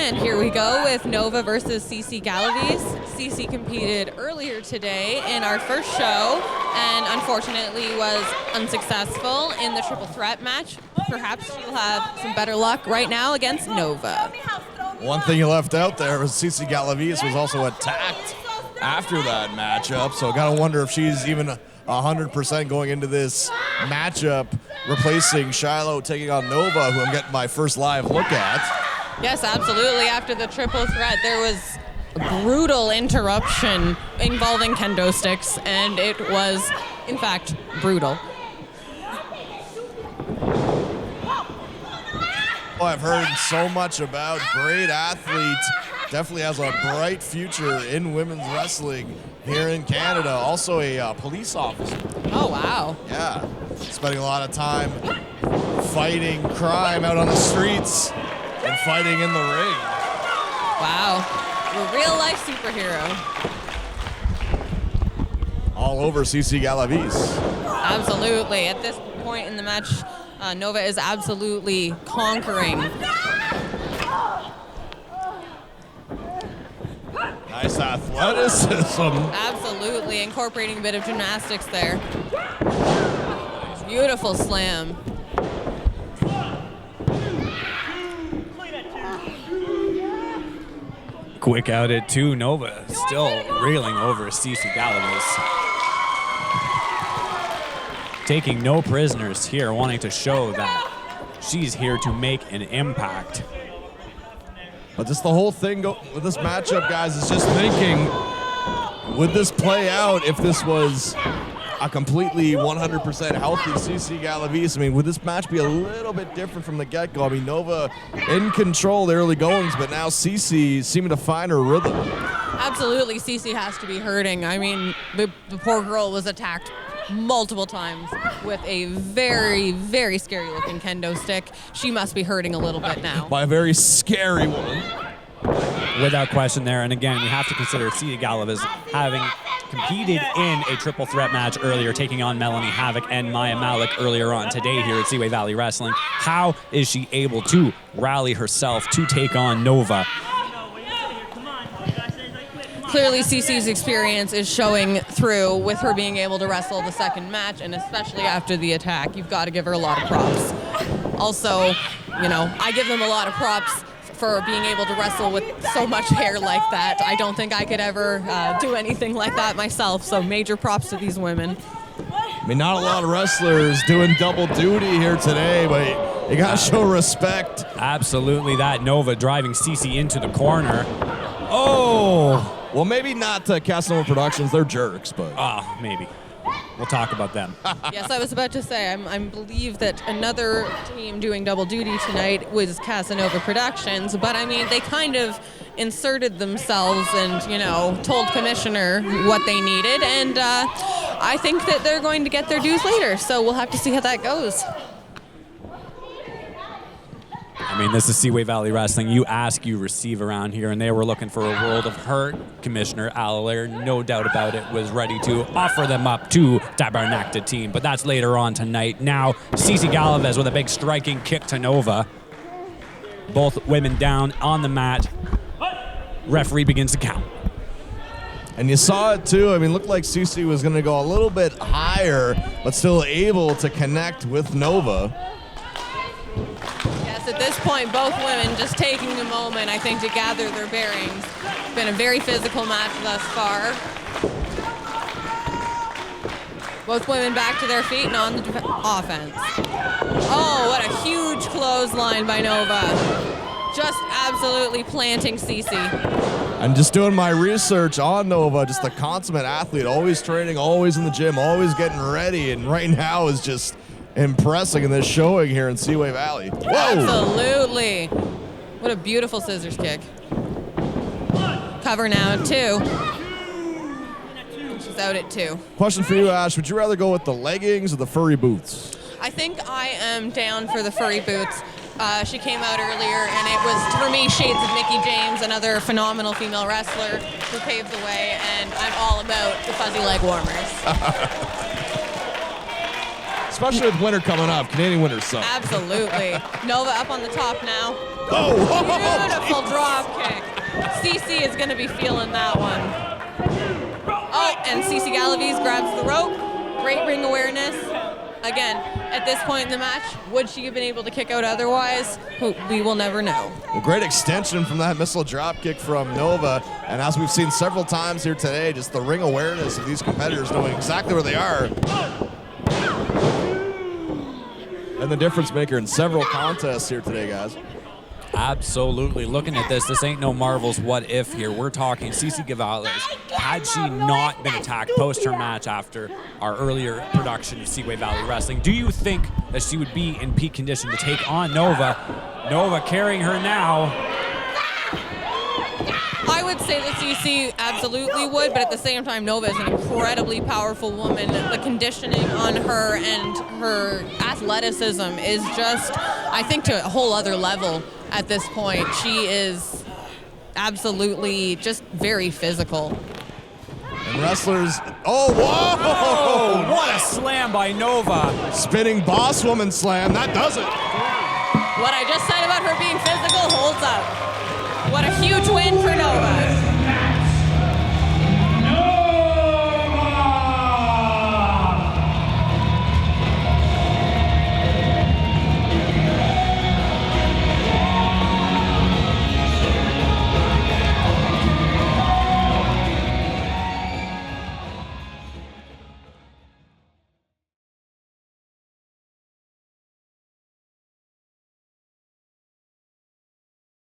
And here we go with Nova versus Cici Galavis. Cici competed earlier today in our first show and unfortunately was unsuccessful in the triple threat match. Perhaps she'll have some better luck right now against Nova. One thing you left out there was Cici Galavis was also attacked after that matchup, so gotta wonder if she's even 100% going into this matchup, replacing Shiloh taking on Nova, who I'm getting my first live look at. Yes, absolutely. After the triple threat, there was a brutal interruption involving kendo sticks, and it was, in fact, brutal. I've heard so much about. Great athlete. Definitely has a bright future in women's wrestling here in Canada. Also a police officer. Oh, wow. Yeah. Spending a lot of time fighting crime out on the streets and fighting in the ring. Wow. A real-life superhero. All over Cici Galavis. Absolutely. At this point in the match, Nova is absolutely conquering. Nice athleticism. Absolutely. Incorporating a bit of gymnastics there. Beautiful slam. Quick out at 2. Nova still reeling over Cici Galavis. Taking no prisoners here, wanting to show that she's here to make an impact. But just the whole thing with this matchup, guys, is just thinking, would this play out if this was a completely 100% healthy Cici Galavis? I mean, would this match be a little bit different from the get-go? I mean, Nova in control the early goings, but now Cici seeming to find her rhythm. Absolutely, Cici has to be hurting. I mean, the poor girl was attacked multiple times with a very, very scary looking kendo stick. She must be hurting a little bit now. By a very scary woman. Without question there, and again, we have to consider Cici Galavis having competed in a triple threat match earlier, taking on Melanie Havoc and Maya Malik earlier on today here at Seaway Valley Wrestling. How is she able to rally herself to take on Nova? Clearly, Cici's experience is showing through with her being able to wrestle the second match, and especially after the attack. You've got to give her a lot of props. Also, you know, I give them a lot of props for being able to wrestle with so much hair like that. I don't think I could ever do anything like that myself, so major props to these women. I mean, not a lot of wrestlers doing double duty here today, but you gotta show respect. Absolutely, that Nova driving Cici into the corner. Oh! Well, maybe not Casanova Productions. They're jerks, but... Maybe. We'll talk about them. Yes, I was about to say, I believe that another team doing double duty tonight was Casanova Productions, but I mean, they kind of inserted themselves and, you know, told Commissioner what they needed, and I think that they're going to get their dues later, so we'll have to see how that goes. I mean, this is Seaway Valley Wrestling. You ask, you receive around here, and they were looking for a world of hurt. Commissioner Allaire, no doubt about it, was ready to offer them up to Tabernacta team, but that's later on tonight. Now, Cici Galavis with a big striking kick to Nova. Both women down on the mat. Referee begins to count. And you saw it too. I mean, looked like Cici was going to go a little bit higher, but still able to connect with Nova. At this point, both women just taking a moment, I think, to gather their bearings. It's been a very physical match thus far. Both women back to their feet and on the offense. Oh, what a huge clothesline by Nova. Just absolutely planting Cici. And just doing my research on Nova, just a consummate athlete, always training, always in the gym, always getting ready, and right now is just impressing in this showing here in Seaway Valley. Whoa! Absolutely. What a beautiful scissors kick. Cover now at 2. She's out at 2. Question for you, Ash. Would you rather go with the leggings or the furry boots? I think I am down for the furry boots. She came out earlier, and it was, for me, shades of Mickie James, another phenomenal female wrestler who paved the way, and I'm all about the fuzzy leg warmers. Especially with winter coming up. Canadian winter suck. Absolutely. Nova up on the top now. Oh, Beautiful drop kick. Cici is going to be feeling that one. Oh, and Cici Galavis grabs the rope. Great ring awareness. Again, at this point in the match, would she have been able to kick out otherwise? We will never know. Well, great extension from that missile drop kick from Nova. And as we've seen several times here today, just the ring awareness of these competitors knowing exactly where they are. And the difference maker in several contests here today, guys. Absolutely. Looking at this ain't no Marvel's what if here. We're talking Cici Galavis. Had she not been attacked post her match after our earlier production of Seaway Valley Wrestling, do you think that she would be in peak condition to take on Nova? Nova carrying her now. I would say that Cici absolutely would, but at the same time, Nova is an incredibly powerful woman. The conditioning on her and her athleticism is just, I think, to a whole other level at this point. She is absolutely just very physical. And wrestlers, oh, whoa! Oh, what a slam by Nova. Spinning boss woman slam, that does it. What I just said about her being physical holds up. What a huge win for Nova.